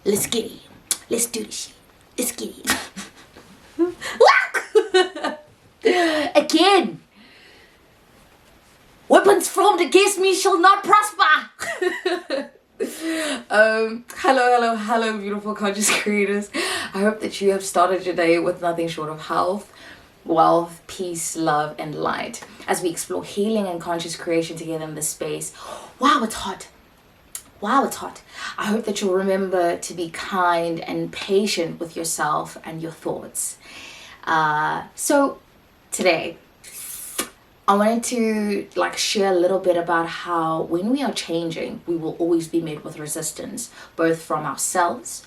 Let's get it. Let's do this shit. Let's get it. Again. Weapons formed against me shall not prosper. Hello, beautiful conscious creators. I hope that you have started your day with nothing short of health, wealth, peace, love, and light as we explore healing and conscious creation together in this space. Wow, it's hot. I hope that you'll remember to be kind and patient with yourself and your thoughts. So today, I wanted to share a little bit about how when we are changing, we will always be met with resistance, both from ourselves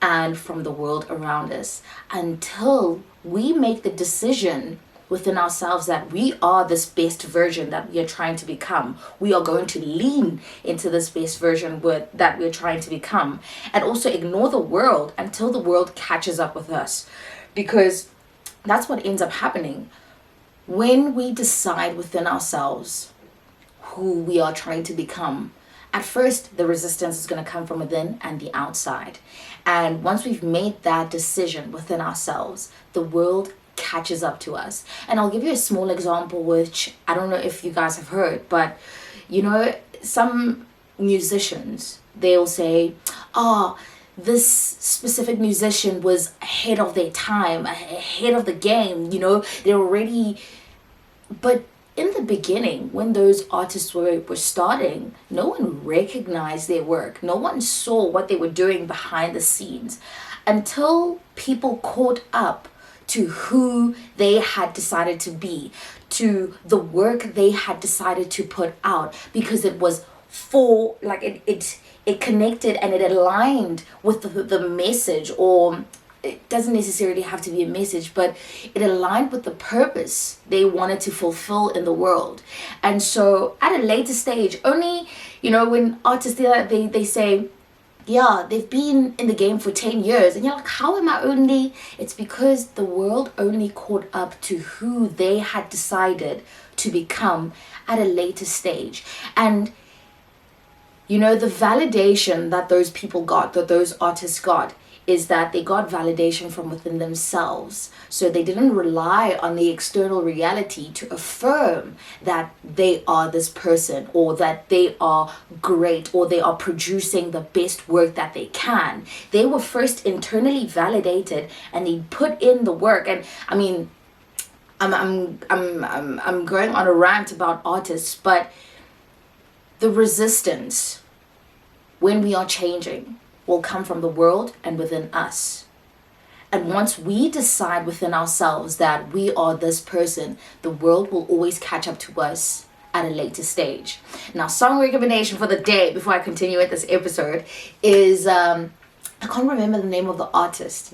and from the world around us, until we make the decision within ourselves that we are this best version that we are trying to become. We are going to lean into this best version that we're trying to become, and also ignore the world until the world catches up with us, because that's what ends up happening. When we decide within ourselves who we are trying to become, at first the resistance is going to come from within and the outside. And once we've made that decision within ourselves, the world catches up to us. And I'll give you a small example, which I don't know if you guys have heard, but some musicians, they'll say, this specific musician was ahead of their time, ahead of the game, they're already. But in the beginning, when those artists were starting, no one recognized their work. No one saw what they were doing behind the scenes until people caught up to who they had decided to be, to the work they had decided to put out, because it was it connected and it aligned with the message, or it doesn't necessarily have to be a message, but it aligned with the purpose they wanted to fulfill in the world. And so at a later stage, only, when artists they say, yeah, they've been in the game for 10 years. And you're like, how am I only? It's because the world only caught up to who they had decided to become at a later stage. And the validation that those people got, that those artists got, is that they got validation from within themselves. So they didn't rely on the external reality to affirm that they are this person, or that they are great, or they are producing the best work that they can. They were first internally validated, and they put in the work. And I mean, I'm going on a rant about artists, but the resistance when we are changing will come from the world and within us. And once we decide within ourselves that we are this person, the world will always catch up to us at a later stage. Now, song recommendation for the day before I continue with this episode is, I can't remember the name of the artist,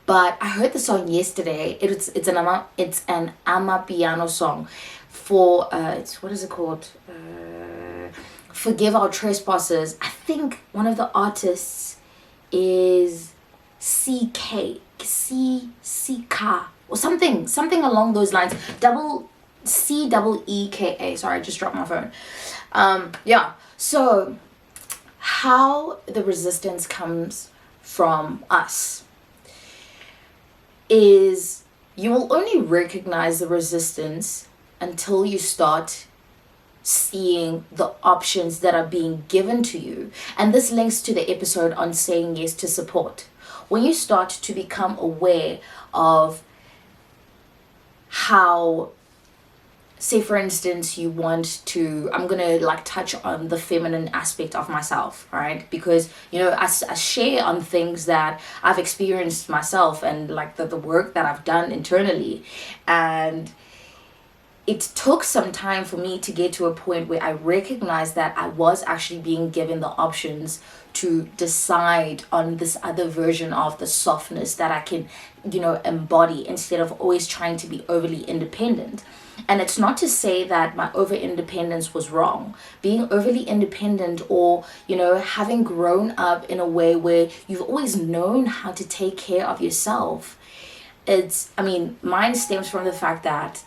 but I heard the song yesterday. It's an Amapiano song for, what is it called? Forgive Our Trespasses. I think one of the artists is CK or something along those lines. CEEKA. Sorry, I just dropped my phone. So how the resistance comes from us is, you will only recognize the resistance until you start seeing the options that are being given to you. And this links to the episode on saying yes to support. When you start to become aware of how, say for instance, you want to, I'm gonna touch on the feminine aspect of myself, right? Because I share on things that I've experienced myself, and the work that I've done internally. And it took some time for me to get to a point where I recognized that I was actually being given the options to decide on this other version of the softness that I can, embody, instead of always trying to be overly independent. And it's not to say that my over independence was wrong. Being overly independent, or, having grown up in a way where you've always known how to take care of yourself. Mine stems from the fact that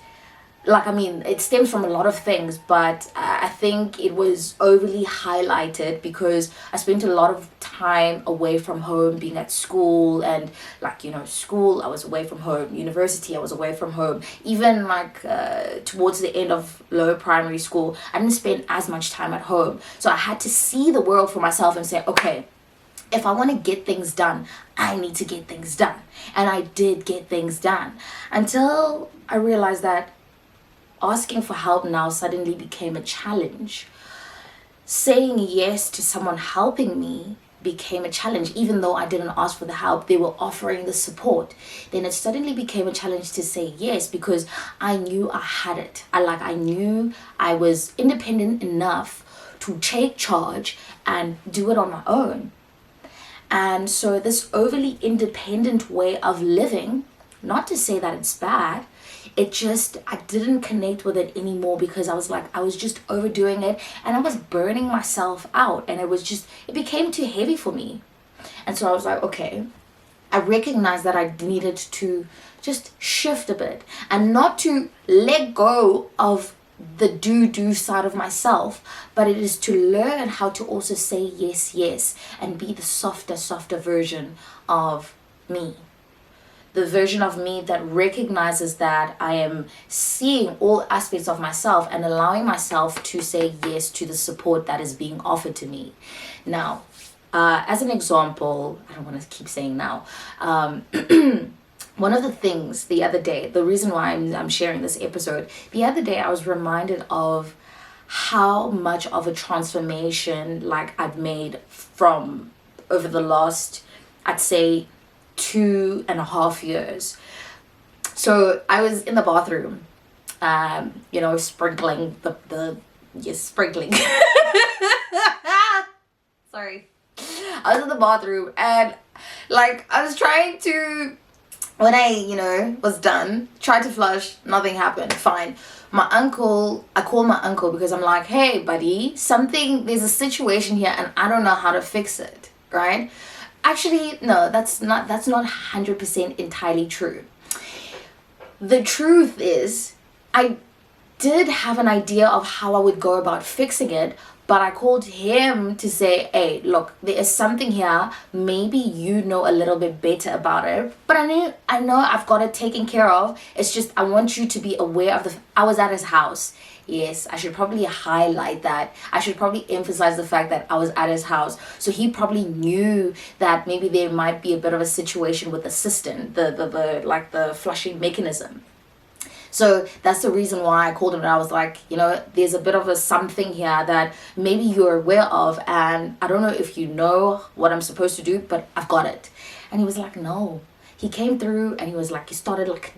like, I mean, it stems from a lot of things, but I think it was overly highlighted because I spent a lot of time away from home, being at school, and like, you know, school, I was away from home, university, I was away from home, even like towards the end of lower primary school, I didn't spend as much time at home. So I had to see the world for myself and say, okay, if I want to get things done, I need to get things done. And I did get things done until I realized that asking for help now suddenly became a challenge. Saying yes to someone helping me became a challenge. Even though I didn't ask for the help, they were offering the support. Then it suddenly became a challenge to say yes, because I knew I had it. I knew I was independent enough to take charge and do it on my own. And so this overly independent way of living, not to say that it's bad, I didn't connect with it anymore, because I was just overdoing it, and I was burning myself out, and it became too heavy for me. And so I was like, okay, I recognized that I needed to just shift a bit and not to let go of the do side of myself, but it is to learn how to also say yes and be the softer version of me. The version of me that recognizes that I am seeing all aspects of myself and allowing myself to say yes to the support that is being offered to me. Now, as an example, I don't want to keep saying now, one of the things the other day, the reason why I'm sharing this episode, the other day I was reminded of how much of a transformation like I've made from over the last, I'd say, 2.5 years. So I was in the bathroom, sprinkling sprinkling. Sorry. I was in the bathroom, and like I was trying to, when I, was done, tried to flush, nothing happened, fine. I called my uncle because I'm like, hey buddy, there's a situation here and I don't know how to fix it, right? Actually, no, that's not 100% entirely true. The truth is, I did have an idea of how I would go about fixing it, but I called him to say, hey, look, there is something here. Maybe you know a little bit better about it, but I know I've got it taken care of. It's just I want you to be aware of I was at his house. Yes, I should probably highlight that. I should probably emphasize the fact that I was at his house. So he probably knew that maybe there might be a bit of a situation with the cistern, the flushing mechanism. So that's the reason why I called him, and I was like, there's a bit of a something here that maybe you're aware of, and I don't know if you know what I'm supposed to do, but I've got it. And he was like, no. He came through and he started like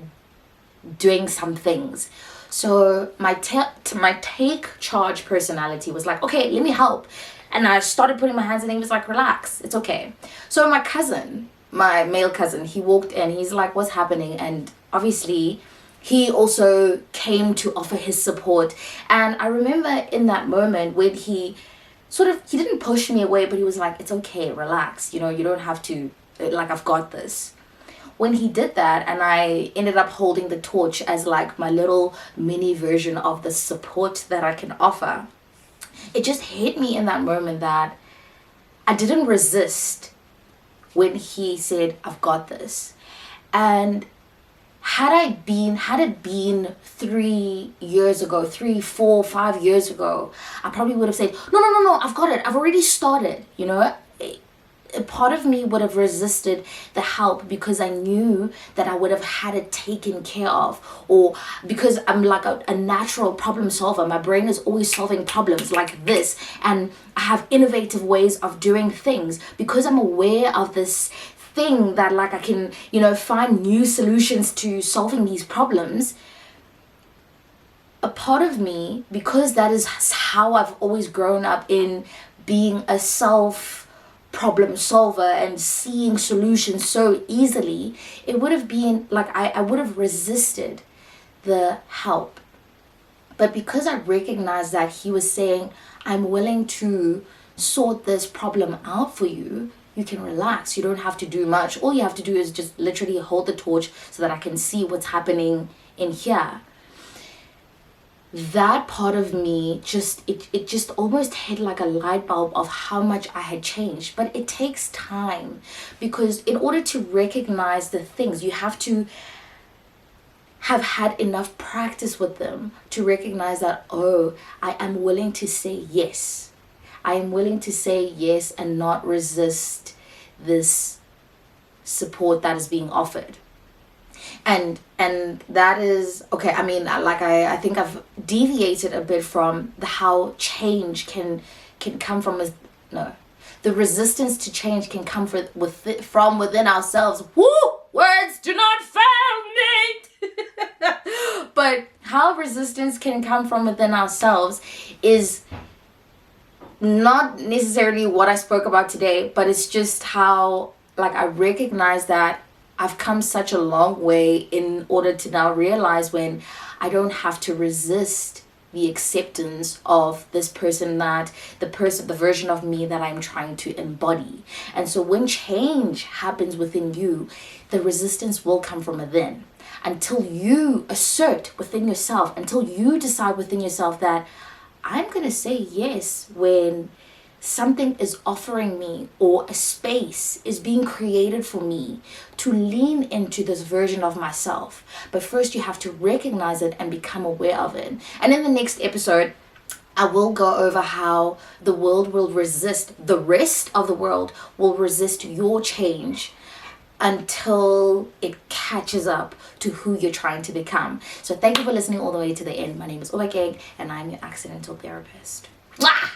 doing some things. So my take charge personality was like, okay, let me help. And I started putting my hands in, and he was like, relax, it's okay. So my cousin, my male cousin, he walked in, he's like, what's happening? And obviously he also came to offer his support. And I remember in that moment when he didn't push me away, but he was like, it's okay, relax, you don't have to, like, I've got this. When he did that, and I ended up holding the torch as like my little mini version of the support that I can offer, it just hit me in that moment that I didn't resist when he said, I've got this. And had it been 3 years ago, 3, 4, 5 years ago, I probably would have said, no, I've got it. I've already started, A part of me would have resisted the help because I knew that I would have had it taken care of, or because I'm like a natural problem solver. My brain is always solving problems like this, and I have innovative ways of doing things because I'm aware of this thing that like I can, find new solutions to solving these problems. A part of me, because that is how I've always grown up in being a problem solver and seeing solutions so easily, it would have been like I would have resisted the help. But because I recognized that he was saying, I'm willing to sort this problem out for you, you can relax. You don't have to do much. All you have to do is just literally hold the torch so that I can see what's happening in here. that part of me it just almost hit like a light bulb of how much I had changed. But it takes time, because in order to recognize the things, you have to have had enough practice with them to recognize that, oh, I am willing to say yes. I am willing to say yes and not resist this support that is being offered. And that is okay. I mean, like I think I've deviated a bit from how change can come from the resistance to change can come from within ourselves. Woo! Words do not fail me. But how resistance can come from within ourselves is not necessarily what I spoke about today, but it's just how, like, I recognize that I've come such a long way in order to now realize when I don't have to resist the acceptance of this person, the version of me that I'm trying to embody. And so when change happens within you, the resistance will come from within, until you assert within yourself, until you decide within yourself that I'm going to say yes when something is offering me, or a space is being created for me to lean into this version of myself. But first you have to recognize it and become aware of it. And in the next episode, I will go over how the world will resist, the rest of the world will resist your change until it catches up to who you're trying to become. So thank you for listening all the way to the end. My name is Obakeng and I'm your accidental therapist. Mwah!